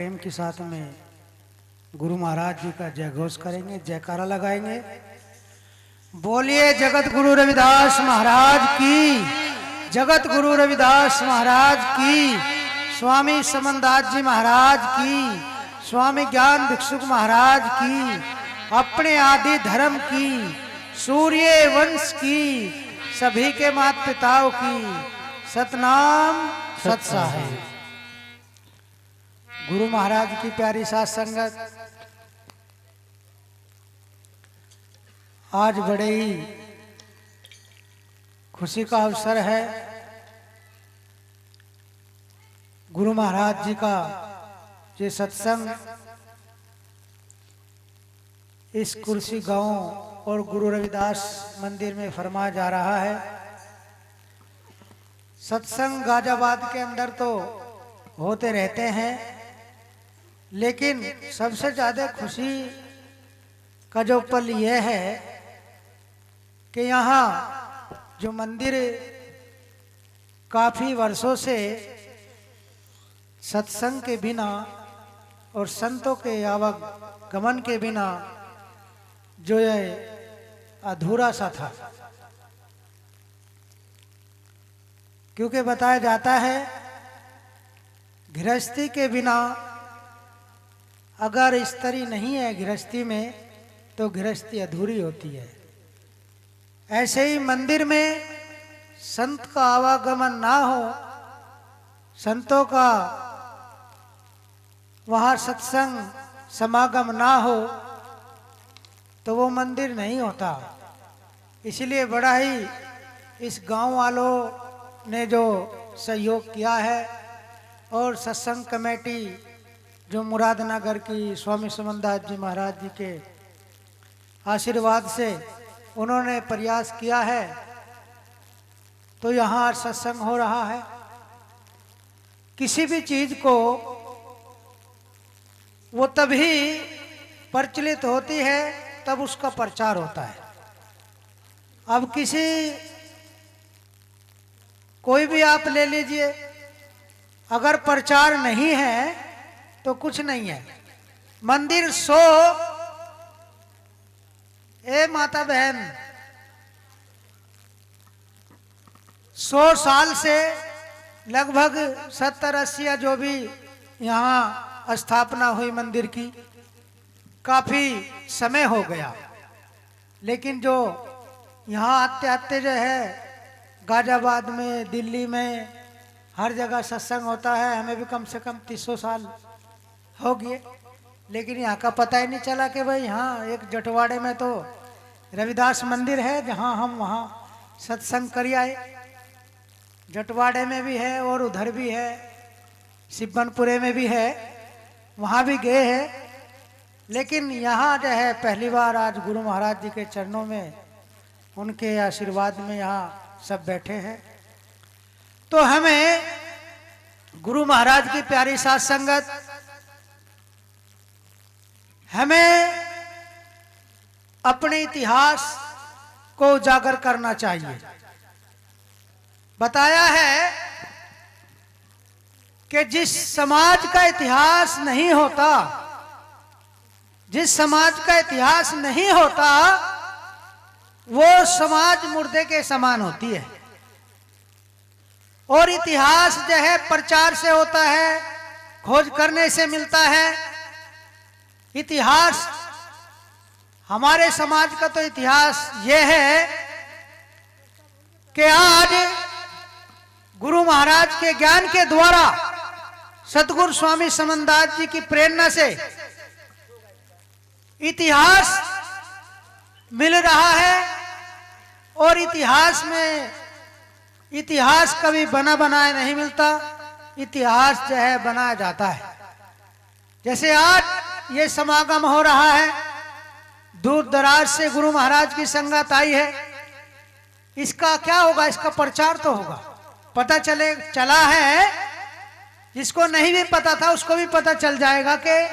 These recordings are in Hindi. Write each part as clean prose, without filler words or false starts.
प्रेम के साथ में गुरु महाराज जी का जय घोष करेंगे, जयकारा लगाएंगे। बोलिए जगत गुरु रविदास महाराज की, जगत गुरु रविदास महाराज की, स्वामी समनदास जी महाराज की, स्वामी ज्ञान भिक्षुक महाराज की, अपने आदि धर्म की, सूर्य वंश की, सभी के माता पिताओं की सतनाम सत्साहिब। गुरु महाराज की प्यारी साथ संगत, आज बड़े ही खुशी का अवसर है। गुरु महाराज जी का ये सत्संग इस कुर्सी गांव और गुरु रविदास मंदिर में फरमाया जा रहा है। सत्संग गाजियाबाद के अंदर तो होते रहते हैं, लेकिन सबसे ज्यादा खुशी का जो पल यह है कि यहाँ जो मंदिर काफी वर्षों से सत्संग के बिना और संतों के आवागमन के बिना जो ये अधूरा सा था, क्योंकि बताया जाता है गृहस्थी के बिना अगर स्त्री नहीं है गृहस्थी में तो गृहस्थी अधूरी होती है। ऐसे ही मंदिर में संत का आवागमन ना हो, संतों का वहाँ सत्संग समागम ना हो तो वो मंदिर नहीं होता। इसलिए बड़ा ही इस गांव वालों ने जो सहयोग किया है और सत्संग कमेटी जो मुरादनगर की स्वामी समनदास जी महाराज जी के आशीर्वाद से उन्होंने प्रयास किया है, तो यहाँ सत्संग हो रहा है। किसी भी चीज को वो तभी प्रचलित होती है तब उसका प्रचार होता है। अब कोई भी आप ले लीजिए, अगर प्रचार नहीं है तो कुछ नहीं है। मंदिर 100 माता बहन 100 साल से लगभग 70-80 जो भी यहाँ स्थापना हुई मंदिर की, काफी समय हो गया। लेकिन जो यहाँ आते आते जो है गाजियाबाद में, दिल्ली में हर जगह सत्संग होता है। हमें भी कम से कम 300 साल हो गए, लेकिन यहाँ का पता ही नहीं चला कि भाई यहाँ एक जटवाड़े में तो रविदास मंदिर है जहाँ हम वहाँ सत्संग कर आए। जटवाड़े में भी है और उधर भी है, सिब्बनपुरे में भी है, वहाँ भी गए हैं। लेकिन यहाँ जो है पहली बार आज गुरु महाराज जी के चरणों में, उनके आशीर्वाद में यहाँ सब बैठे हैं। तो हमें गुरु महाराज की प्यारी साथ संगत, हमें अपने इतिहास को उजागर करना चाहिए। बताया है कि जिस समाज का इतिहास नहीं होता, जिस समाज का इतिहास नहीं होता वो समाज मुर्दे के समान होती है। और इतिहास जो है प्रचार से होता है, खोज करने से मिलता है। इतिहास हमारे समाज का तो इतिहास ये है कि आज गुरु महाराज के ज्ञान के द्वारा, सतगुरु स्वामी समनदास जी की प्रेरणा से इतिहास मिल रहा है। और इतिहास में इतिहास कभी बना बनाया नहीं मिलता, इतिहास जो है बनाया जाता है। जैसे आज ये समागम हो रहा है, दूर दराज से गुरु महाराज की संगत आई है, इसका क्या होगा? इसका प्रचार तो होगा, पता चला है। जिसको नहीं भी पता था उसको भी पता चल जाएगा कि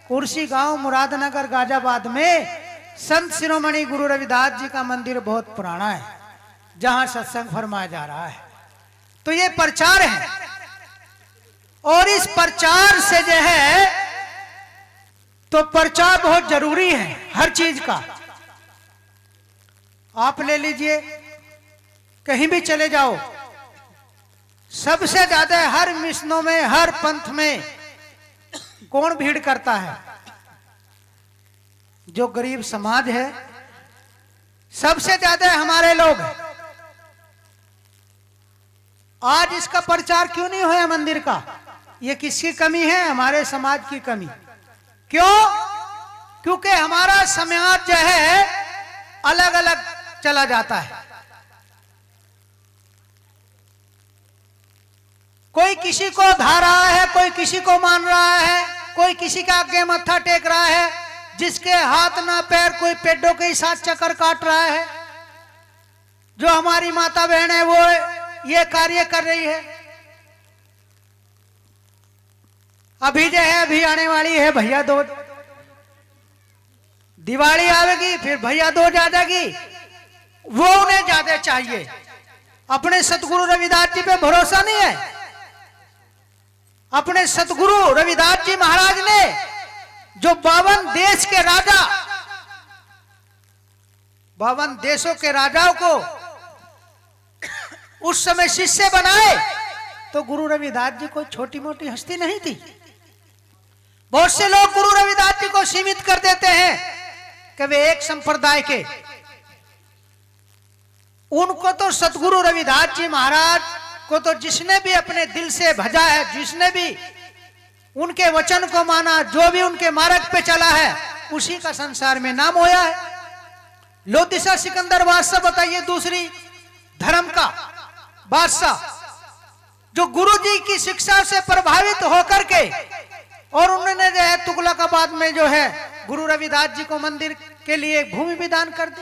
कुर्सी गांव मुरादनगर गाजियाबाद में संत शिरोमणि गुरु रविदास जी का मंदिर बहुत पुराना है, जहां सत्संग फरमाया जा रहा है। तो ये प्रचार है। और इस प्रचार से जो है तो प्रचार बहुत जरूरी है हर चीज का। आप ले लीजिए, कहीं भी चले जाओ, सबसे ज्यादा हर मिशनों में, हर पंथ में कौन भीड़ करता है? जो गरीब समाज है, सबसे ज्यादा हमारे लोग। आज इसका प्रचार क्यों नहीं हुआ मंदिर का? ये किसकी कमी है? हमारे समाज की कमी। क्यों? क्योंकि हमारा समाज जो है अलग अलग चला जाता है। कोई किसी को धा रहा है, कोई किसी को मान रहा है, कोई किसी का आगे मत्था टेक रहा है, जिसके हाथ ना पैर, कोई पेड़ों के ही साथ चक्कर काट रहा है। जो हमारी माता बहन है वो ये कार्य कर रही है। अभी जो है, अभी आने वाली है भैया दूज, दिवाली आवेगी, फिर भैया दूज आ जाएगी। वो उन्हें ज्यादा चाहिए। अपने सतगुरु रविदास जी पे भरोसा नहीं है। अपने सतगुरु रविदास जी महाराज ने जो 52 देश के राजा, 52 देशों के राजाओं को उस समय शिष्य बनाए, तो गुरु रविदास जी कोई छोटी मोटी हस्ती नहीं थी। बहुत से लोग गुरु रविदास जी को सीमित कर देते हैं कि वे एक संप्रदाय के। उनको तो सतगुरु रविदास जी महाराज को तो जिसने भी अपने दिल से भजा है, जिसने भी उनके वचन को माना, जो भी उनके मार्ग पे चला है, उसी का संसार में नाम होया है। लोदीसा सिकंदर बादशाह, बताइए, दूसरी धर्म का बादशाह, जो गुरु जी की शिक्षा से प्रभावित होकर के, और उन्होंने जो है तुगलकाबाद में जो है गुरु रविदास जी को मंदिर के लिए भूमि भी दान कर दी।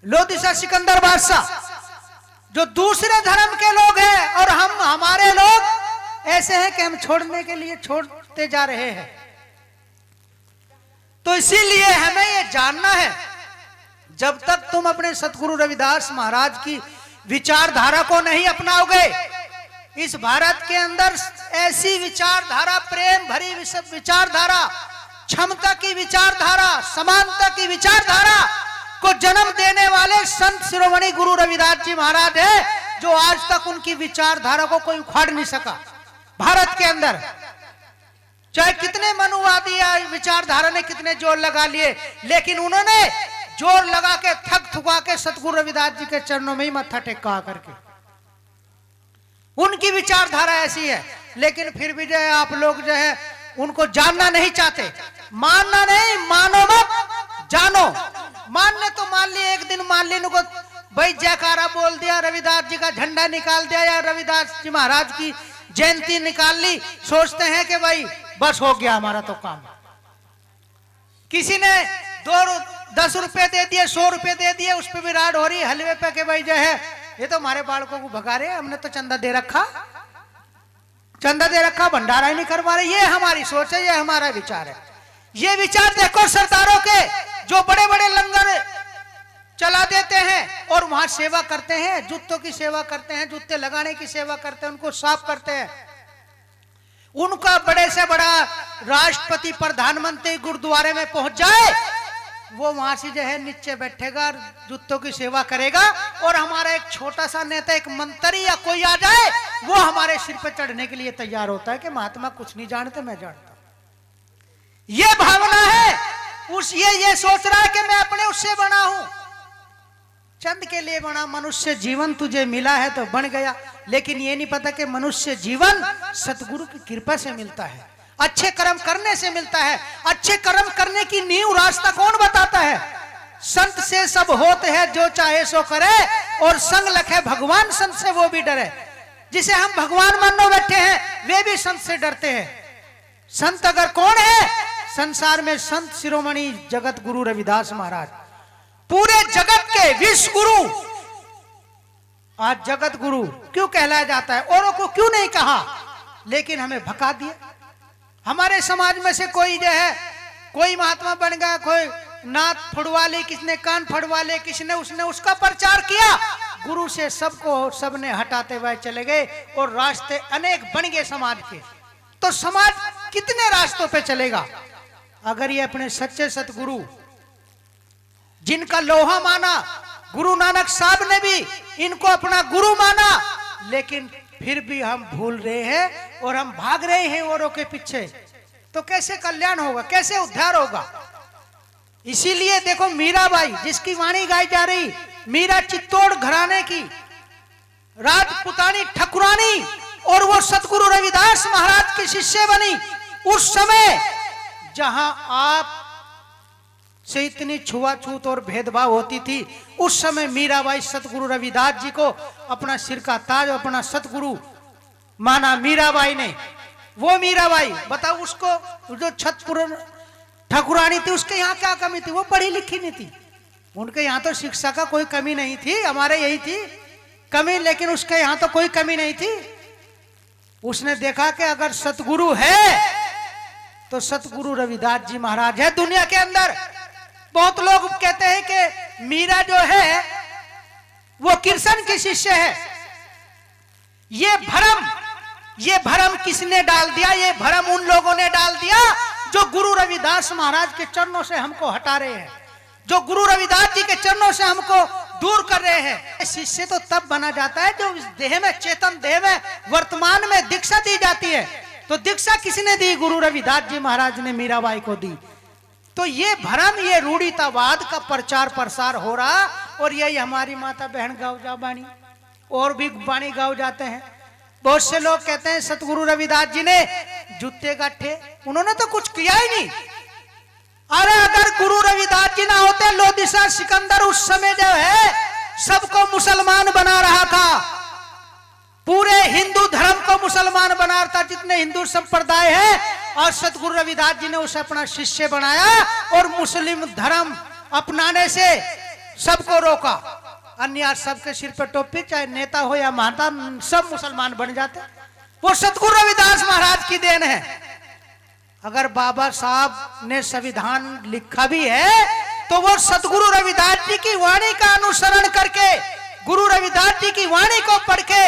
लोदीसा सिकंदर बादशाह, जो दूसरे धर्म के लोग हैं, और हमारे लोग ऐसे हैं कि हम छोड़ने के लिए छोड़ते जा रहे हैं। तो इसीलिए हमें ये जानना है, जब तक तुम अपने सतगुरु रविदास महाराज की विचारधारा को नहीं अपनाओगे, इस भारत के अंदर ऐसी विचारधारा, प्रेम भरी विचारधारा, क्षमता की विचारधारा, समानता की विचारधारा को जन्म देने वाले संत शिरोमणि गुरु रविदास जी महाराज है, जो आज तक उनकी विचारधारा को कोई उखाड़ नहीं सका। भारत के अंदर चाहे कितने मनुवादी या विचारधारा ने कितने जोर लगा लिए, लेकिन उन्होंने जोर लगा के, थक थुका के सतगुरु रविदास जी के चरणों में ही मत्था टेका करके। उनकी विचारधारा ऐसी है, लेकिन फिर भी जो है आप लोग जो है उनको जानना नहीं चाहते। मानना नहीं, मानो मत, जानो। मानने तो मान लिए, एक दिन मान लिए, उनको भाई जयकारा बोल दिया, रविदास जी का झंडा निकाल दिया, या रविदास जी महाराज की जयंती निकाल ली, सोचते हैं कि भाई बस हो गया हमारा तो काम। किसी ने 10 रुपए दे दिए, 100 रुपए दे दिए, उस पर भी राड हो रही हलवे पे कि भाई जो है ये तो हमारे बालकों को भगा रहे, हमने तो चंदा दे रखा, चंदा दे रखा, भंडारा ही नहीं करवा रहे। ये हमारी सोच है, ये हमारा विचार है। ये विचार देखो सरदारों के, जो बड़े बड़े लंगर चला देते हैं और वहां सेवा करते हैं, जूतों की सेवा करते हैं, जूते लगाने की सेवा करते हैं, उनको साफ करते हैं। उनका बड़े से बड़ा राष्ट्रपति, प्रधानमंत्री गुरुद्वारे में पहुंच जाए, वो वहां से जो है नीचे बैठेगा, जूतों की सेवा करेगा, और हमारा एक छोटा सा नेता, एक मंत्री या कोई आ जाए, वो हमारे सिर पे चढ़ने के लिए तैयार होता है कि महात्मा कुछ नहीं जानते, मैं जानता हूं। ये भावना है, ये सोच रहा है कि मैं अपने उससे बना हूं, चंद के लिए बना। मनुष्य जीवन तुझे मिला है तो बन गया, लेकिन ये नहीं पता कि मनुष्य जीवन सतगुरु की कृपा से मिलता है, अच्छे कर्म करने से मिलता है। अच्छे कर्म करने की नींव, रास्ता कौन बताता है? संत से सब होते हैं, जो चाहे सो करे, और संग लखे भगवान, संत से वो भी डरे। जिसे हम भगवान मानो बैठे हैं, वे भी संत से डरते हैं। संत अगर कौन है संसार में? संत शिरोमणि जगत गुरु रविदास महाराज, पूरे जगत के विश्व गुरु। आज जगत गुरु क्यों कहलाया जाता है? औरों को क्यों नहीं कहा, लेकिन हमें भगा दिया। हमारे समाज में से कोई जो है, कोई महात्मा बन गया, कोई नाक फड़वा ले, किसने कान फड़वा ले, किसने उसने उसका प्रचार किया। गुरु से सबको सबने हटाते हुए चले गए, और रास्ते अनेक बन गए समाज के। तो समाज कितने रास्तों पे चलेगा। अगर ये अपने सच्चे सतगुरु जिनका लोहा माना, गुरु नानक साहब ने भी इनको अपना गुरु माना, लेकिन फिर भी हम भूल रहे हैं और हम भाग रहे हैं औरों के पीछे, तो कैसे कल्याण होगा, कैसे उद्धार होगा। इसीलिए देखो मीराबाई जिसकी वाणी गाई जा रही, मीरा चित्तौड़ घराने की राजपुतानी ठकुरानी, और वो सतगुरु रविदास महाराज की शिष्य बनी। उस समय जहां आप से इतनी छुआछूत और भेदभाव होती थी, उस समय मीराबाई सतगुरु रविदास जी को अपना सिर का ताज, अपना सतगुरु माना मीराबाई ने। वो मीराबाई बताओ, उसको जो छतपुर ठकुरानी थी उसके यहाँ क्या कमी थी, वो पढ़ी लिखी नहीं थी, उनके यहाँ तो शिक्षा का कोई कमी नहीं थी, हमारे यही थी कमी, लेकिन उसके यहाँ तो कोई कमी नहीं थी। उसने देखा कि अगर सतगुरु है तो सतगुरु रविदास जी महाराज है दुनिया के अंदर। बहुत लोग कहते हैं कि मीरा जो है वो कृष्ण की शिष्य है। ये भ्रम किसने डाल दिया? ये भ्रम उन लोगों ने डाल दिया जो गुरु रविदास महाराज के चरणों से हमको हटा रहे हैं, जो गुरु रविदास जी के चरणों से हमको दूर कर रहे हैं। शिष्य तो तब बना जाता है जो इस देह में, चेतन देह में वर्तमान में दीक्षा दी जाती है। तो दीक्षा किसने दी? गुरु रविदास जी महाराज ने मीराबाई को दी। तो ये भ्रम, ये रूढ़ितावाद का प्रचार प्रसार हो रहा, और यही हमारी माता बहन गाँव जा बाणी और भी बाणी गाँव जाते हैं। बहुत से लोग कहते हैं सतगुरु रविदास जी ने जूते गाठे, उन्होंने तो कुछ किया ही नहीं। अरे अगर गुरु रविदास जी ना होते, लोधी शाह सिकंदर उस समय जो है सबको मुसलमान बना रहा था, पूरे हिंदू धर्म को मुसलमान बना रहा था, जितने हिंदू संप्रदाय है, और सतगुरु रविदास जी ने उसे अपना शिष्य बनाया और मुस्लिम धर्म अपनाने से सबको रोका। अन्य सबके सिर पर टोपी, चाहे नेता हो या महंता, सब मुसलमान बन जाते। वो सतगुरु रविदास महाराज की देन है। अगर बाबा साहब ने संविधान लिखा भी है तो वो सतगुरु रविदास जी की वाणी का अनुसरण करके, गुरु रविदास जी की वाणी को पढ़ के,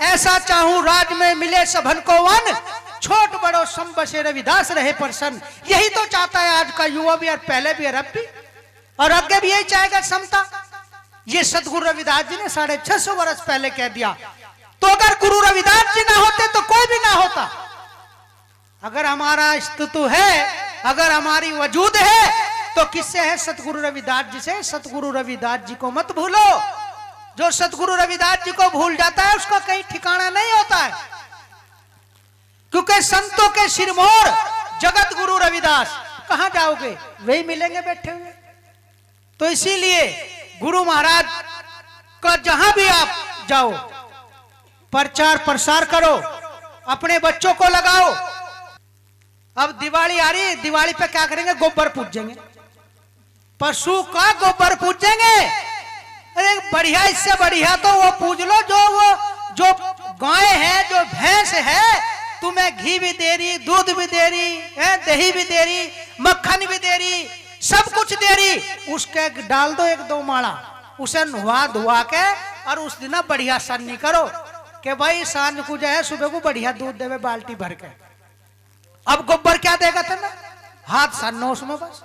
ऐसा चाहूं राज में मिले सबन को वन, छोट बड़ो सम बसे रविदास रहे प्रसन्न। यही तो चाहता है आज का युवा भी, और पहले भी, और अब भी, और आगे भी यही चाहेगा समता। ये सतगुरु रविदास जी ने 650 वर्ष पहले कह दिया। तो अगर गुरु रविदास जी ना होते तो कोई भी ना होता। अगर हमारा अस्तित्व है, अगर हमारी वजूद है, तो किससे है? सतगुरु रविदास जी से। सतगुरु रविदास जी को मत भूलो। जो सतगुरु रविदास जी को भूल जाता है उसका कहीं ठिकाना नहीं होता है, क्योंकि संतों के सिरमौर जगत गुरु रविदास। कहां जाओगे? वही मिलेंगे बैठे हुए। तो इसीलिए गुरु महाराज का जहां भी आप जाओ, प्रचार प्रसार करो, अपने बच्चों को लगाओ। अब दिवाली आ रही है, दिवाली पे क्या करेंगे? गोबर पूजेंगे, पशु का गोबर पूजेंगे। अरे बढ़िया, इससे बढ़िया तो वो पूज लो जो गाय है, जो भैंस है, तुम्हें घी भी दे रही, दूध भी दे रही है, दही भी दे रही, मक्खन भी दे रही, सब कुछ दे रही। उसके डाल दो 1-2 माला, उसे नुहा धुआ के, और उस दिन बढ़िया सन्नी करो कि भाई सांझ को जो है सुबह को बढ़िया दूध देवे बाल्टी भर के। अब गोबर क्या देगा तेना? हाथ सानो उसमें, बस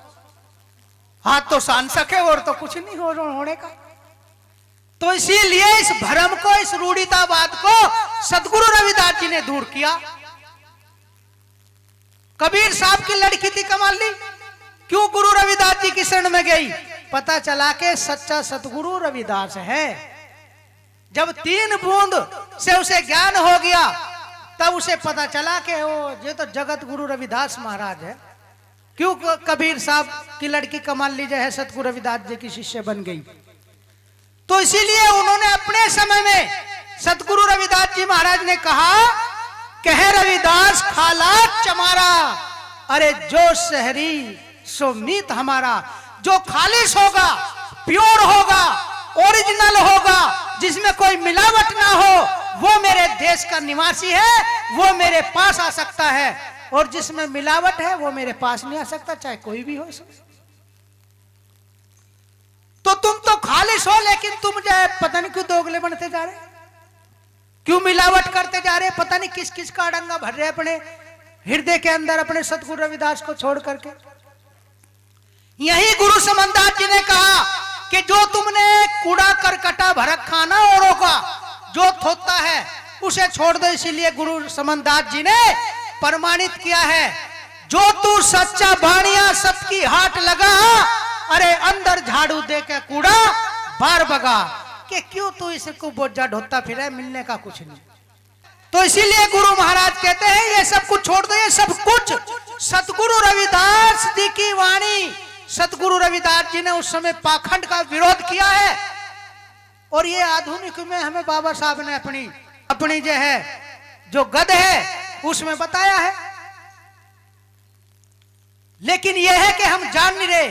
हाथ तो सान सके और तो कुछ नहीं होने का। तो इसीलिए इस भ्रम को, इस रूढ़ितावाद को सतगुरु रविदास जी ने दूर किया। कबीर साहब की लड़की थी कमाली, क्यों गुरु रविदास जी की शरण में गई? पता चला कि सच्चा सतगुरु रविदास है। जब 3 बूंद से उसे ज्ञान हो गया, तब उसे पता चला कि ये तो जगत गुरु रविदास महाराज है। क्यों कबीर साहब की लड़की कमाली जो है सतगुरु रविदास जी की शिष्य बन गई। तो इसीलिए उन्होंने अपने समय में सतगुरु रविदास जी महाराज ने कहा, कहे रविदास खालात चमारा, अरे जो शहरी सो मीत हमारा। जो खालिश होगा, प्योर होगा, ओरिजिनल होगा, जिसमें कोई मिलावट ना हो, वो मेरे देश का निवासी है, वो मेरे पास आ सकता है। और जिसमें मिलावट है वो मेरे पास नहीं आ सकता, चाहे कोई भी हो। तो तुम तो खालिश हो, लेकिन तुम जो है पता नहीं क्यों दोगले बनते जा रहे, क्यों मिलावट करते जा रहे, पता नहीं किस किस का अड़ंगा भर रहे अपने हृदय के अंदर अपने सतगुरु रविदास को छोड़ करके। यही गुरु समनदास जी ने कहा कि जो तुमने कूड़ा करकटा भरक खाना औरों का जो थोता है उसे छोड़ दो। इसीलिए गुरु समनदास जी ने प्रमाणित किया है, जो तू सच्चा बाणिया सबकी हाट लगा, अरे अंदर झाड़ू दे के कूड़ा बार बगा। कि क्यों तू इसको बोझा ढोता फिरे, मिलने का कुछ नहीं। तो इसीलिए गुरु महाराज कहते हैं ये सब कुछ छोड़ दो। ये सब कुछ सतगुरु रविदास जी की वाणी। सतगुरु रविदास जी ने उस समय पाखंड का विरोध किया है, और ये आधुनिक में हमें बाबा साहब ने अपनी जो है जो गद है उसमें बताया है। लेकिन यह है कि हम जान नहीं रहे,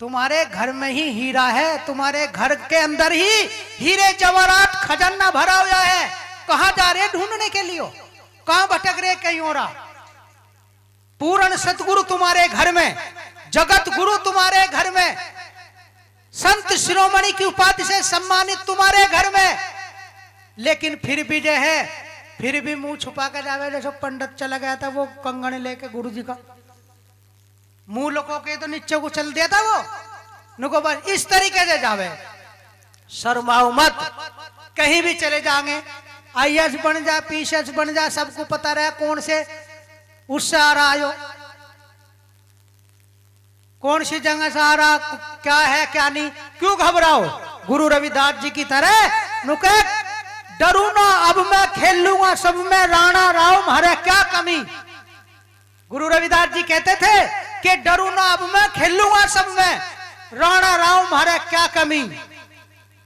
तुम्हारे घर में ही हीरा है, तुम्हारे घर के अंदर ही हीरे जवाहरात खजाना भरा हुआ है। कहां जा रहे ढूंढने के लिए, कहां भटक रहे कहीं और। पूर्ण सतगुरु तुम्हारे घर में, जगत गुरु तुम्हारे घर में, संत शिरोमणि की उपाधि से सम्मानित तुम्हारे घर में। लेकिन फिर भी जो है, फिर भी मुंह छुपा के जावे। जैसे पंडित चला गया था वो कंगन लेके गुरु जी का, मुंह लोगों के तो नीचे को चल दिया था वो, नुको बस इस तरीके से जावे। शर्माओ मत, कहीं भी चले जाएंगे, IAS बन जा, PCS बन जा, सबको पता रहे कौन से उससे आ रहा हो, कौन सी जगह से आ रहा, क्या है क्या नहीं। क्यों घबराओ? गुरु रविदास जी की तरह नुके डरू ना, अब मैं खेल लूंगा सब में, राणा राव मारे क्या कमी। गुरु रविदास जी कहते थे कि डरू ना, अब मैं खेल लूंगा सब में, राणा राव मारे क्या कमी।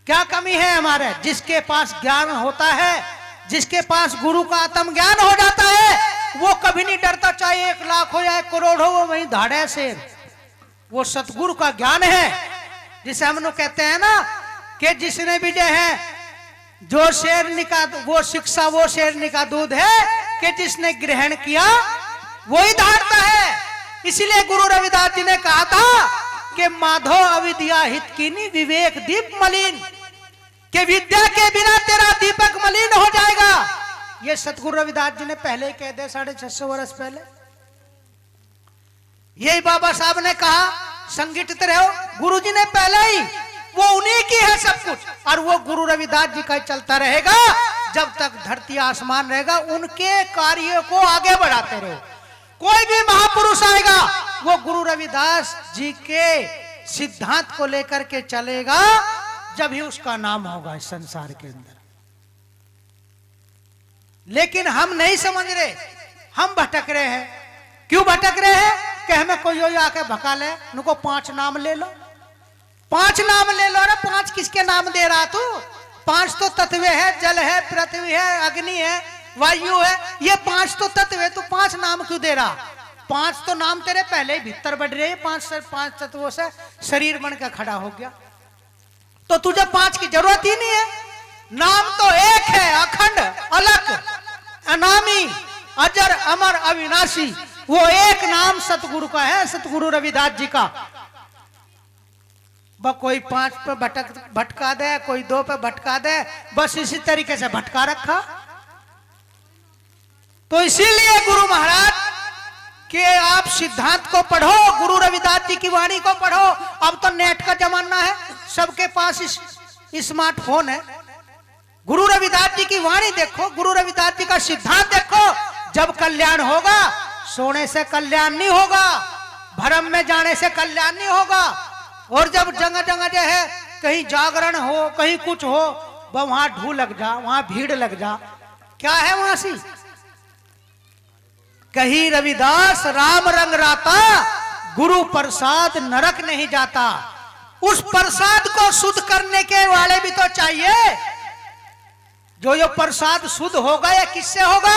क्या कमी है हमारे? जिसके पास ज्ञान होता है, जिसके पास गुरु का आत्म ज्ञान हो जाता है, वो कभी नहीं डरता, चाहे 1 लाख हो या 1 करोड़ हो, वो वहीं धाड़े से। वो सतगुरु का ज्ञान है, जिसे हम लोग कहते हैं ना कि जिसने भी जो है जो शेरनी का वो शिक्षा, वो शेरनी का दूध है कि जिसने ग्रहण किया वही धारता है। इसीलिए गुरु रविदास जी ने कहा था कि माधो अविद्या हित कीनी विवेक दीप मलिन, कि विद्या के बिना तेरा दीपक मलिन हो जाएगा। ये सतगुरु रविदास जी ने पहले ही कह दिया, 650 वर्ष पहले। यही बाबा साहब ने कहा संगठित रहो, गुरु जी ने पहले ही, वो उन्हीं की है सब कुछ, और वो गुरु रविदास जी का चलता रहेगा जब तक धरती आसमान रहेगा। उनके कार्यों को आगे बढ़ाते रहो। कोई भी महापुरुष आएगा वो गुरु रविदास जी के सिद्धांत को लेकर के चलेगा, जब ही उसका नाम होगा इस संसार के अंदर। लेकिन हम नहीं समझ रहे, हम भटक रहे हैं। क्यों भटक रहे हैं? कि हमें कोई यो आके भका ले, उनको 5 नाम ले लो, 5 नाम ले लो। अरे 5 किसके नाम दे रहा तू? 5 तो तत्व है, जल है, पृथ्वी है, अग्नि है, वायु है, ये 5 तो तत्व है, तू 5 नाम क्यों दे रहा? 5 तो नाम तेरे पहले ही भीतर बढ़ रहे हैं, 5 तत्वों से शरीर बन के खड़ा हो गया, तो तुझे 5 की जरूरत ही नहीं है। नाम तो एक है, अखंड, अलग, अनामी, अजर, अमर, अविनाशी। वो एक नाम सतगुरु का है, सतगुरु रविदास जी का। कोई 5 पे भटका दे, कोई 2 पे भटका दे, बस इसी तरीके से भटका रखा। तो इसीलिए गुरु महाराज के आप सिद्धांत को पढ़ो, गुरु रविदास जी की वाणी को पढ़ो। अब तो नेट का जमाना है, सबके पास स्मार्टफोन है। गुरु रविदास जी की वाणी देखो, गुरु रविदास जी का सिद्धांत देखो। जब कल्याण होगा, सोने से कल्याण नहीं होगा, भरम में जाने से कल्याण नहीं होगा। और जब जगह जगह जो है कहीं जागरण हो, कहीं कुछ हो, वहां ढू लग जा, वहां भीड़ लग जा, क्या है वहां सी? कहीं रविदास राम रंग राता, गुरु प्रसाद नरक नहीं जाता। उस प्रसाद को शुद्ध करने के वाले भी तो चाहिए। जो प्रसाद शुद्ध होगा या किससे होगा?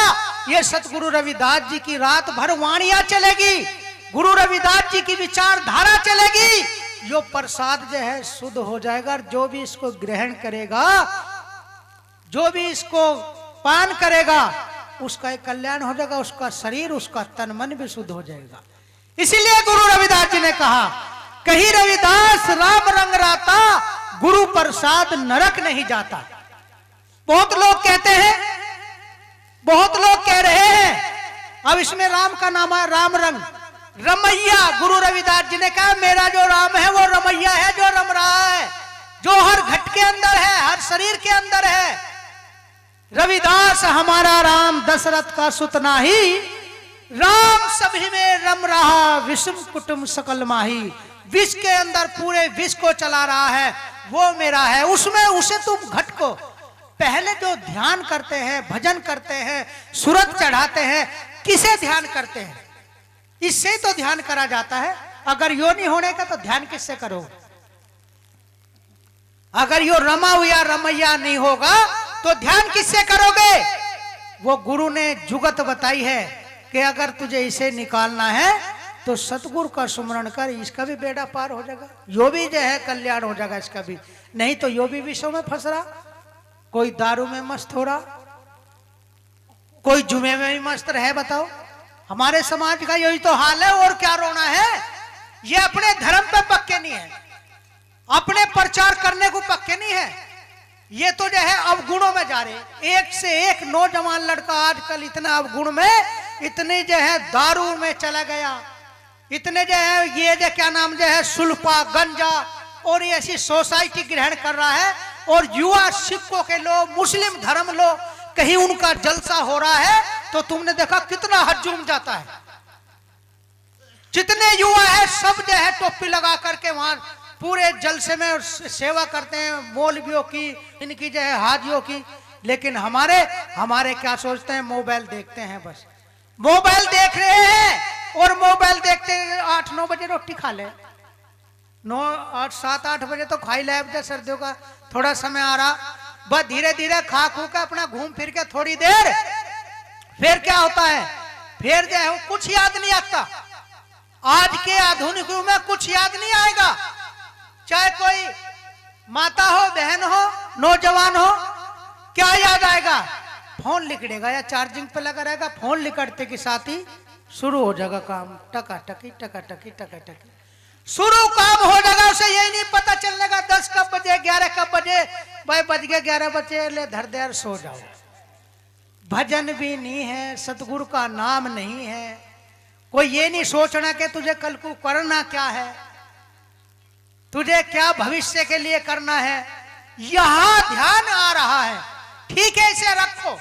ये सतगुरु रविदास जी की रात भर वाणियां चलेगी, गुरु रविदास जी की विचारधारा चलेगी। जो प्रसाद जो है शुद्ध हो जाएगा, और जो भी इसको ग्रहण करेगा, जो भी इसको पान करेगा, उसका एक कल्याण हो जाएगा, उसका शरीर, उसका तन मन भी शुद्ध हो जाएगा। इसीलिए गुरु रविदास जी ने कहा, कहीं रविदास राम रंग राता, गुरु प्रसाद नरक नहीं जाता। बहुत लोग कहते हैं, बहुत लोग कह रहे हैं, अब इसमें राम का नाम है राम रंग, रमैया। गुरु रविदास जी ने कहा मेरा जो राम है वो रमैया है, जो रम रहा है, जो हर घट के अंदर है, हर शरीर के अंदर है। रविदास हमारा राम दशरथ का सुत नाही, राम सभी में रम रहा, विषम कुटुंब सकल माही। विष के अंदर पूरे विष को चला रहा है, वो मेरा है। उसमें उसे तुम घट को पहले जो ध्यान करते हैं, भजन करते हैं, सुरत चढ़ाते हैं, किसे ध्यान करते हैं? इससे तो ध्यान करा जाता है। अगर यो नहीं होने का तो ध्यान किससे करो? अगर यो रमा हुआ रमैया नहीं होगा तो ध्यान किससे करोगे? वो गुरु ने जुगत बताई है कि अगर तुझे इसे निकालना है तो सतगुरु का सुमरण कर, इसका भी बेड़ा पार हो जाएगा, यो भी जो है कल्याण हो जाएगा इसका भी। नहीं तो यो भी विषयों में फंस रहा, कोई दारू में मस्त हो रहा, कोई जुमे में भी मस्त रहे। बताओ, हमारे समाज का यही तो हाल है। और क्या रोना है? ये अपने धर्म पे पक्के नहीं है, अपने प्रचार करने को पक्के नहीं है। ये तो जो है अवगुणों में जा रहे। एक से एक नौजवान लड़का आजकल इतना अवगुण में, इतने जो है दारू में चला गया, इतने जो है ये जो क्या नाम जो है सुल्फा गंजा और ये ऐसी सोसाइटी ग्रहण कर रहा है। और युवा सिखों के लोग, मुस्लिम धर्म लोग, कहीं उनका जलसा हो रहा है तो तुमने देखा कितना हजूम जाता है। जितने युवा है सब जो है टोपी लगा करके वहां पूरे जलसे में सेवा करते हैं, मौलवियों की, इनकी जो है हाजियों की। लेकिन हमारे क्या सोचते हैं? मोबाइल देखते हैं, बस मोबाइल देख रहे हैं। और मोबाइल देखते 8-9 बजे रोटी खा ले, 7-8 बजे तो खाई ले। अब सर्दियों का थोड़ा समय आ रहा, बस धीरे धीरे खा खू के अपना घूम फिर के थोड़ी देर, फिर क्या होता है? फिर जो है कुछ याद नहीं आता। आज के आधुनिक युग में कुछ याद नहीं आएगा। चाहे कोई माता हो, बहन हो, नौजवान हो, क्या याद आएगा? फोन लिकड़ेगा या चार्जिंग पे लगा रहेगा। फोन लिकड़ते के साथ ही शुरू हो जाएगा काम, टका टकी टका टकी टका टकी शुरू काम हो जाएगा। उसे यही नहीं पता चलेगा 10 कब बजे, 11 कब बजे, भाई बज गए 11 बजे, ले धर देर सो जाओ। भजन भी नहीं है, सतगुरु का नाम नहीं है। कोई ये नहीं सोचना कि तुझे कल को करना क्या है, तुझे क्या भविष्य के लिए करना है। यहां ध्यान आ रहा है, ठीक है, इसे रखो,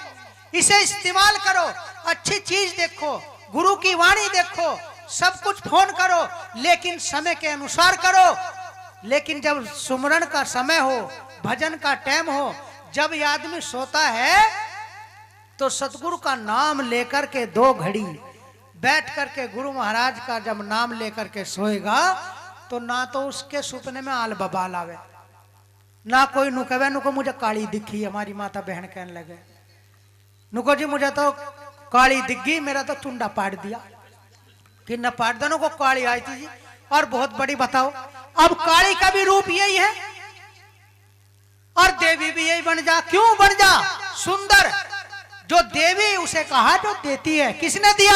इसे इस्तेमाल करो, अच्छी चीज देखो, गुरु की वाणी देखो, सब कुछ फोन करो, लेकिन समय के अनुसार करो। लेकिन जब सुमरण का समय हो, भजन का टाइम हो, जब ये आदमी सोता है तो सतगुरु का नाम लेकर के 2 घड़ी बैठ करके गुरु महाराज का जब नाम लेकर के सोएगा तो ना तो उसके सपने में आल बबाल आवे, ना कोई नुकवे नुको मुझे काली दिखी। हमारी माता बहन कहने लगे, नुको जी मुझे तो काली दिखी, मेरा तो चुंडा पाट दिया कि न पाट दोनों को काली आई थी जी। और बहुत बड़ी बताओ, अब काली का भी रूप यही है और देवी भी यही बन जा। क्यों बन जा? सुंदर जो देवी, उसे कहा जो देती है। किसने दिया?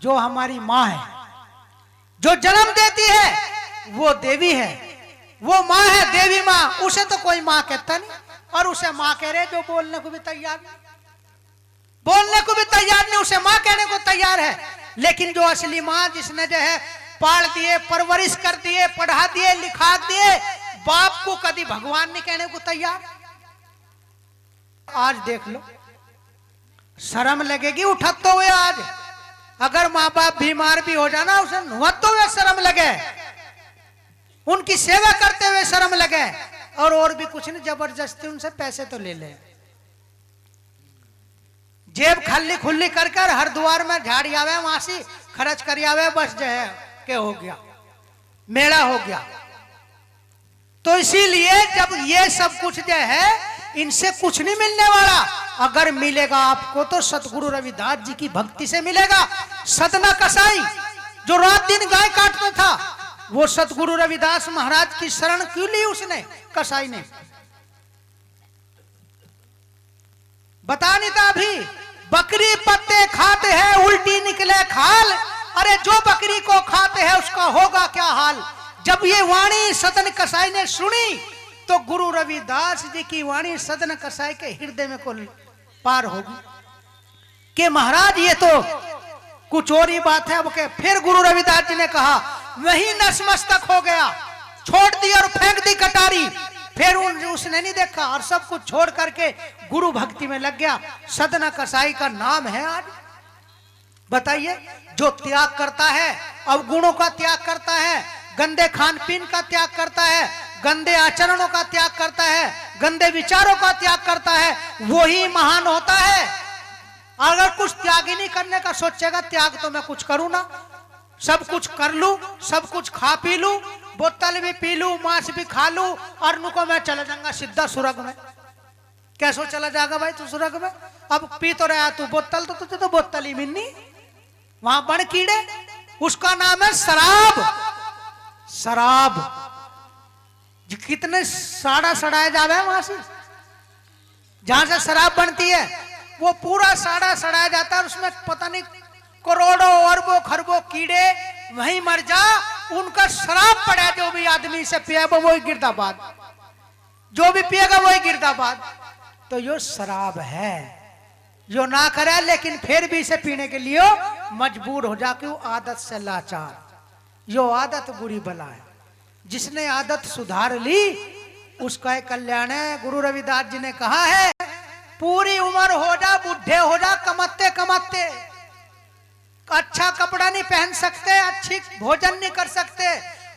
जो हमारी माँ है, जो जन्म देती है वो देवी है, वो माँ है, देवी माँ। उसे तो कोई माँ कहता नहीं, और उसे माँ कह रहे जो बोलने को भी तैयार नहीं, बोलने को भी तैयार नहीं, उसे माँ कहने को तैयार है। लेकिन जो असली माँ, जिसने जो है पाल दिए, परवरिश कर दिए, पढ़ा दिए, लिखा दिए, बाप को कभी भगवान नहीं कहने को तैयार। आज देख लो, शर्म लगेगी उठते हुए। आज अगर माँ बाप बीमार भी हो जाना, उसे नुहते हुए शर्म लगे, उनकी सेवा करते हुए शर्म लगे, और भी कुछ नहीं, जबरदस्ती उनसे पैसे तो ले ले। जेब खाली खुली कर कर हरिद्वार में झाड़ी आवे, वहां से खर्च करी आवे, बस जो है के हो गया, मेला हो गया। तो इसीलिए जब ये सब कुछ जो है, इनसे कुछ नहीं मिलने वाला। अगर मिलेगा आपको तो सतगुरु रविदास जी की भक्ति से मिलेगा। सतना कसाई जो रात दिन गाय काटता था, वो सतगुरु रविदास महाराज की शरण क्यों ली उसने? कसाई ने बता नहीं था अभी, बकरी पत्ते खाते हैं उल्टी निकले खाल। अरे जो बकरी को खाते हैं उसका होगा क्या हाल। जब ये वाणी सदन कसाई ने सुनी तो गुरु रविदास जी की वाणी सदन कसाई के हृदय में को पार होगी। कि महाराज ये तो कुछ और ही बात है। अब के फिर गुरु रविदास जी ने कहा, वही नसमस्तक हो गया, छोड़ दी और फेंक दी कटारी। फिर उसने नहीं देखा और सब कुछ छोड़ करके गुरु भक्ति में लग गया। सदना कसाई का नाम है आज। बताइए, जो त्याग करता है, अवगुणों का त्याग करता है, गंदे खान पीन का त्याग करता है, गंदे आचरणों का त्याग करता है, गंदे विचारों का त्याग करता है, वही महान होता है। अगर कुछ त्याग ही नहीं करने का सोचेगा, त्याग तो मैं कुछ करूं ना, सब कुछ कर लूं, सब कुछ खा पी लूं, बोतल भी पी लूं, मांस भी खा लूं, और नुको मैं चला जाऊंगा सीधा सुरग में। कैसे चला जाएगा भाई तू सुरग में? अब पी तो रहा तू बोतल, तो तुझे तो बोतल ही मिलनी, वहां बन कीड़े, उसका नाम है शराब। शराब कितने साड़ा सड़ाए जावे वहां से, जहां से शराब बनती है वो पूरा साड़ा सड़ाया जाता है, उसमें पता नहीं करोड़ों अरबों खरबों कीड़े वहीं मर जा, उनका शराब पड़ा। जो भी आदमी से पिएगा वही गिरदाबाद, जो भी पिएगा वही गिरदाबाद। तो यो शराब है, जो ना करे लेकिन फिर भी इसे पीने के लिए मजबूर हो जा, क्यों? आदत से लाचार। यो आदत बुरी बला है, जिसने आदत सुधार ली उसका एक कल्याण है। गुरु रविदास जी ने कहा है, पूरी उम्र हो जा, बुढ़े हो जा, कमाते कमाते, अच्छा कपड़ा नहीं पहन सकते, अच्छी भोजन नहीं कर सकते,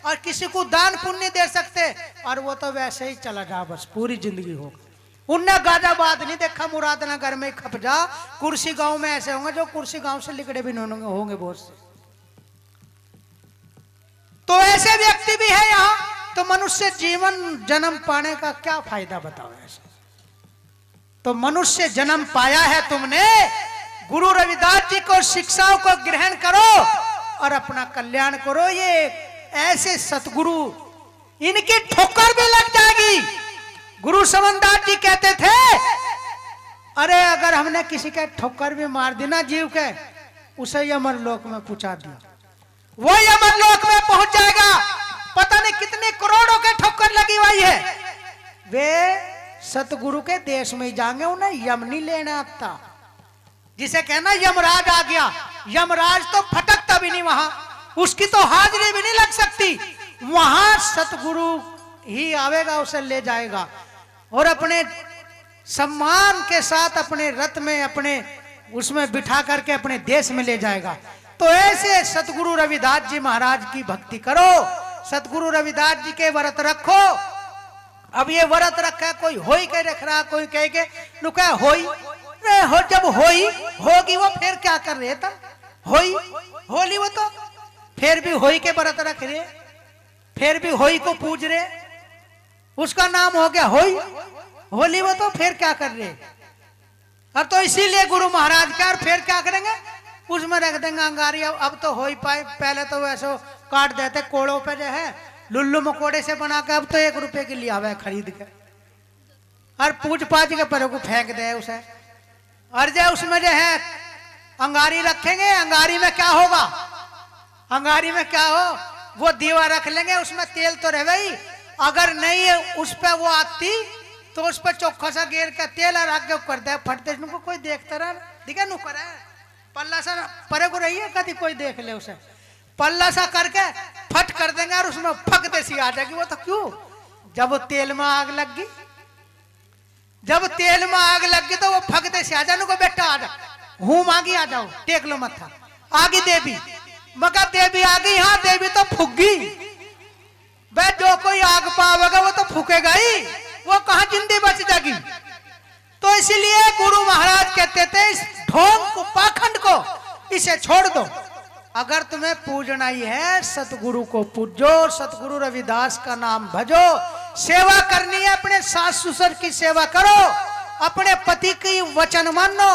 और किसी को दान पुण्य दे सकते, और वो तो वैसे ही चला जा, बस पूरी जिंदगी होगा। उनने गाजाबाद नहीं देखा, मुरादनगर में खप जा। कुर्सी गांव में ऐसे होंगे जो कुर्सी गांव से लिकड़े भी नहीं होंगे बहुत से। तो ऐसे व्यक्ति भी है यहाँ। तो मनुष्य जीवन जन्म पाने का क्या फायदा बताओ ऐसे? तो मनुष्य जन्म पाया है तुमने, गुरु रविदास जी को शिक्षाओं को ग्रहण करो और अपना कल्याण करो। ये ऐसे सतगुरु, इनकी ठोकर भी लग जाएगी। गुरु समनदास जी कहते थे, अरे अगर हमने किसी के ठोकर भी मार दी ना जीव के, उसे यमरलोक में पहुंचा दिया, वो यमरलोक में पहुंच जाएगा। पता नहीं कितने करोड़ों के ठोकर लगी हुई है, वे सतगुरु के देश में ही जाएंगे, उन्हें यम नहीं लेना आता। जिसे कहना यमराज आ गया, यमराज तो फटकता भी नहीं वहां, उसकी तो हाजिरी भी नहीं लग सकती। वहां सतगुरु ही आवेगा, उसे ले जाएगा और अपने सम्मान के साथ अपने रथ में, अपने उसमें बिठा करके अपने देश में ले जाएगा। तो ऐसे सतगुरु रविदास जी महाराज की भक्ति करो, सतगुरु रविदास जी के व्रत रखो। अब ये व्रत रखा है, कोई होई के रख रहा, कोई कह के नुका होई हो, जब होई होगी वो फिर क्या कर रहे था? होई होली वो तो फिर भी होई के व्रत रख रहे, फिर भी होई को पूज रहे, उसका नाम हो गया होई, होली वो तो फिर क्या कर रहे? अब तो इसीलिए गुरु महाराज क्या, फिर क्या करेंगे? उसमें रख देंगे अंगारी। अब तो हो ही पाए, पहले तो वैसे काट देते कोड़ों पे जो है लुल्लू मकोड़े से बना के, अब तो 1 रुपए के लिए आवे खरीद के, और पूछ पाछ के पर को फेंक दे उसे। और जो उसमें जो है अंगारी रखेंगे, अंगारी में क्या होगा? अंगारी में क्या हो? वो दीवा रख लेंगे, उसमें तेल तो रहे ही, अगर नहीं है उस पर वो आती तो उस पर चोखा सा गेर के तेल और आगे कर दे, फटते को कोई देखता रहा, दिखे नु करे पल्ला सा परे को रही है, कभी कोई देख ले उसे, पल्ला सा करके फट कर देंगे और उसमें फकते सी आ जाएगी। वो तो क्यों? जब वो तेल में आग लग गई, जब तेल में आग लग गई तो वो फकते से आ जाने को, बेटा आ जा, हूं मांगी आ जाओ, टेक लो मत्था, आगी देवी, मगर देवी आ गई, हाँ देवी तो फूक गई। भाई जो कोई आग पावेगा वो तो फूकेगा ही, वो कहां जिंदगी बच जाएगी। तो इसलिए गुरु महाराज कहते थे, इस ढोंग को, पाखंड को इसे छोड़ दो। अगर तुम्हें पूजना ही है, सतगुरु को पूजो, सतगुरु रविदास का नाम भजो, सेवा करनी है, अपने सास ससुर की सेवा करो, अपने पति की वचन मानो,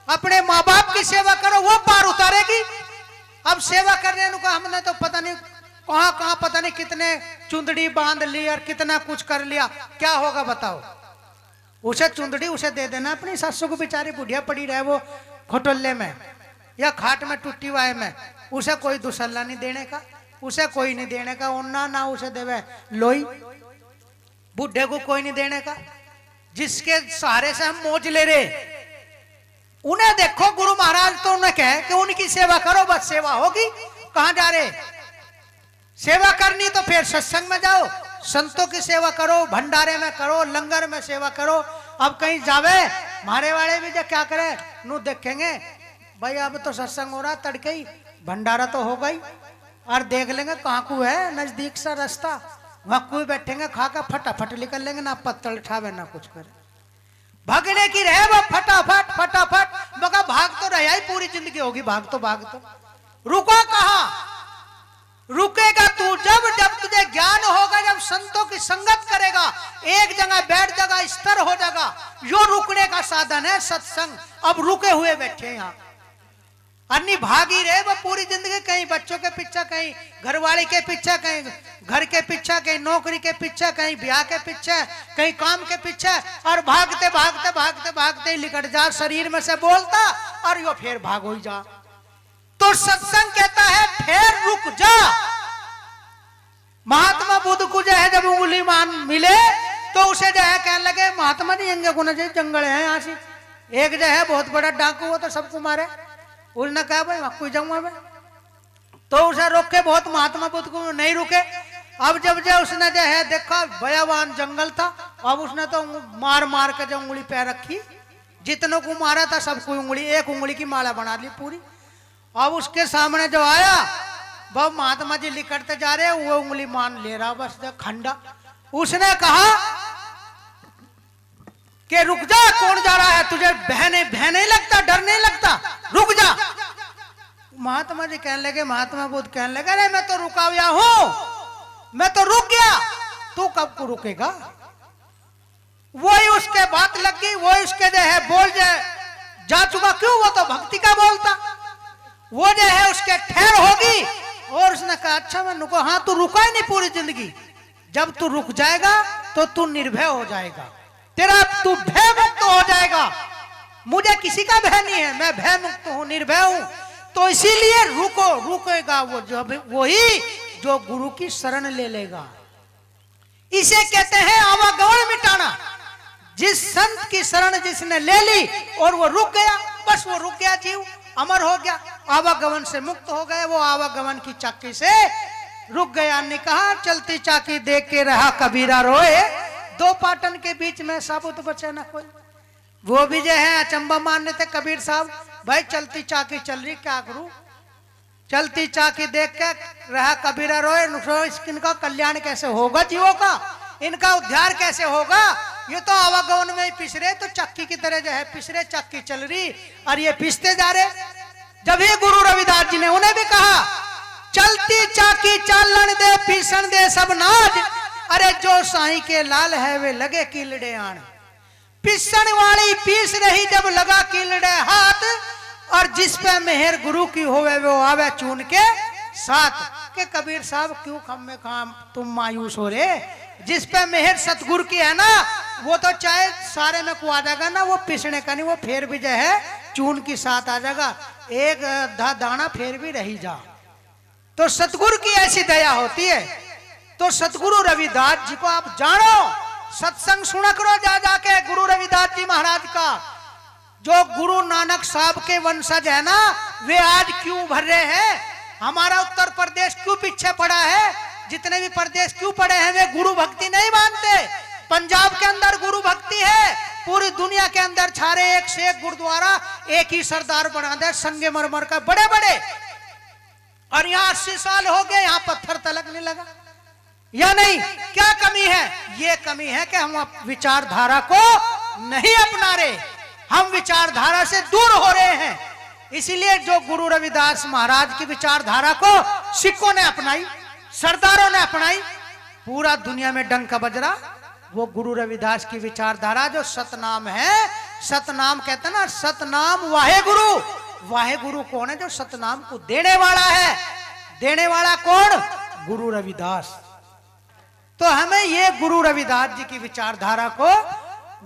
अपने माँ बाप की सेवा करो, वो पार उतारेगी। अब सेवा करने को हमने तो पता नहीं कहां कहां, पता नहीं कितने चुंदड़ी बांध ली और कितना कुछ कर लिया, क्या होगा बताओ? उसे चुंदड़ी उसे दे देना, अपनी सासू को, बेचारी बुढ़िया पड़ी रहे वो खटोले में या खाट में टूटी हुआ में, उसे कोई दुसल्ला नहीं देने का, उसे कोई नहीं देने का, उन्ना ना उसे देवे लोई, बुढ़े को कोई नहीं देने का, जिसके सहारे से हम मौज ले रहे, उन्हें देखो गुरु महाराज तो उन्हें कहे कि उनकी सेवा करो, बस सेवा होगी। कहां जा रहे? सेवा करनी तो फिर सत्संग में जाओ, संतों की सेवा करो, भंडारे में करो, लंगर में सेवा करो। अब कहीं जावे मारे वाले भी जो क्या करे, नु देखेंगे भाई अब तो सत्संग हो रहा, तड़के ही भंडारा तो हो गई, और देख लेंगे कहाँ को है नजदीक सा रास्ता, वहां कोई बैठेंगे, खा कर फटाफट निकल लेंगे, ना पत्तल उठावे ना कुछ करे। भागने की रहे वो फटाफट फटाफट, मगर भाग तो रहा ही, पूरी जिंदगी होगी भाग तो रुको कहाँ? रुकेगा तू जब तुझे ज्ञान होगा, जब संतों की संगत करेगा, एक जगह बैठ जाएगा, स्थिर हो जाएगा। यो रुकने का साधन है सत्संग। अब रुके हुए बैठे यहाँ, अन्य भागी रहे वो पूरी जिंदगी, कहीं बच्चों के पीछे, कहीं घरवाली के पीछे, कहीं घर के पीछे, कहीं नौकरी के पीछे, कहीं ब्याह के पीछे, कहीं काम के पीछे, और भागते भागते भागते भागते ही लिकट जा, शरीर में से बोलता और यो फिर भागो ही जा। तो सत्संग कहता है फिर रुक जा। महात्मा बुद्ध को जो है जब उंगली मान मिले तो उसे जो है कहने लगे महात्मा जी यंगे को चाहिए, जंगल है यहाँ से, एक जो है बहुत बड़ा डाकू हो तो सबको मारे। उसने कहा भाई वहां कोई जाऊंगा मैं, तो उसे रोके बहुत, महात्मा बुद्ध को नहीं रुके। अब जब जो उसने जो है देखा भयावान जंगल था, अब उसने तो मार मार के जो उंगली पैर रखी, जितनों को मारा था सबको उंगली, एक उंगली की माला बना ली पूरी। अब उसके सामने जो आया वह महात्मा जी लिखते जा रहे, वो उंगली मान ले रहा बस खंडा। उसने कहा कि रुक जा, कौन जा रहा है? तुझे भय नहीं लगता, डर नहीं लगता, रुक जा। महात्मा जी कहने लगे, महात्मा बुद्ध कहने लगे अरे मैं तो रुका हुआ हूं, मैं तो रुक गया, तू कब को रुकेगा? वही उसके बात लग गई, वही उसके जो है बोल जा चुका, क्यों? वो तो भक्ति का बोलता, वो जो है उसके ठहर होगी। और उसने कहा अच्छा मैं रुको। हाँ तू रुका ही नहीं पूरी जिंदगी, जब तू रुक जाएगा तो तू निर्भय हो जाएगा, तेरा तू भय मुक्त हो जाएगा। मुझे किसी का भय नहीं है, मैं भय मुक्त हूं, निर्भय हूं। तो इसीलिए रुकेगा वो वही जो गुरु की शरण ले लेगा। इसे कहते हैं आवागमन मिटाना। जिस संत की शरण जिसने ले ली और वो रुक गया, बस वो रुक गया, जीव अमर हो गया, आवागमन से मुक्त हो गए, वो आवागमन की चक्की से रुक गया। ने कहा चलती चाकी देख के रहा कबीरा रोए, दो पाटन के बीच में साबुत बचे ना कोई। वो भी जो है अचंबा मानने थे कबीर साहब, भाई चलती चाकी चल रही, क्या करूं? चलती चाकी देख के रहा कबीरा रोए, इनका कल्याण कैसे होगा जीवों का, इनका उद्धार कैसे होगा? ये तो आवागमन में ही पिस रहे, तो चक्की की तरह जो है पिस रहे, चक्की चल रही और ये पिसते जा रहे। जब ही गुरु रविदास जी ने उन्हें भी कहा चलती चाकी चालन दे, पीसन दे सब नाज, अरे जो साईं के लाल है वे लगे कीलड़े आण। पिसन वाली पीस रही जब लगा कीलड़े हाथ, और जिस पे मेहर गुरु की होवे वो आवे चून के साथ। के कबीर साहब क्यों खम में काम तुम मायूस हो रहे? जिस पे मेहर सतगुरु की है ना, वो तो चाहे सारे में को आ जाएगा ना, वो पिसने का नहीं, वो फिर भी जो है चून की साथ आ जाएगा, एक दाना फिर भी रही जा। तो सतगुरु की ऐसी दया होती है। तो सतगुरु रविदास जी को आप जानो, सत्संग सुना करो जा जाके गुरु रविदास जी महाराज का। जो गुरु नानक साहब के वंशज है ना, वे आज क्यों भर रहे हैं? हमारा उत्तर प्रदेश क्यों पीछे पड़ा है? जितने भी प्रदेश क्यों पड़े हैं वे गुरु भक्ति नहीं मानते। पंजाब के अंदर गुरु भक्ति है, पूरी दुनिया के अंदर छारे एक से एक गुरुद्वारा, एक ही सरदार बना दे संगमरमर का बड़े बड़े, और यहाँ 80 साल हो गए, यहाँ पत्थर तलक नहीं लगा या नहीं? क्या कमी है? ये कमी है कि हम विचारधारा को नहीं अपना रहे, हम विचारधारा से दूर हो रहे हैं। इसीलिए जो गुरु रविदास महाराज की विचारधारा को सिखों ने अपनाई, सरदारों ने अपनाई, पूरा दुनिया में डंका बज रहा, वो गुरु रविदास की विचारधारा जो सतनाम है। सतनाम कहते ना, सतनाम वाहे गुरु। वाहे गुरु कौन है? जो सतनाम को देने वाला है। देने वाला कौन? गुरु रविदास। तो हमें ये गुरु रविदास जी की विचारधारा को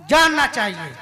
जानना चाहिए।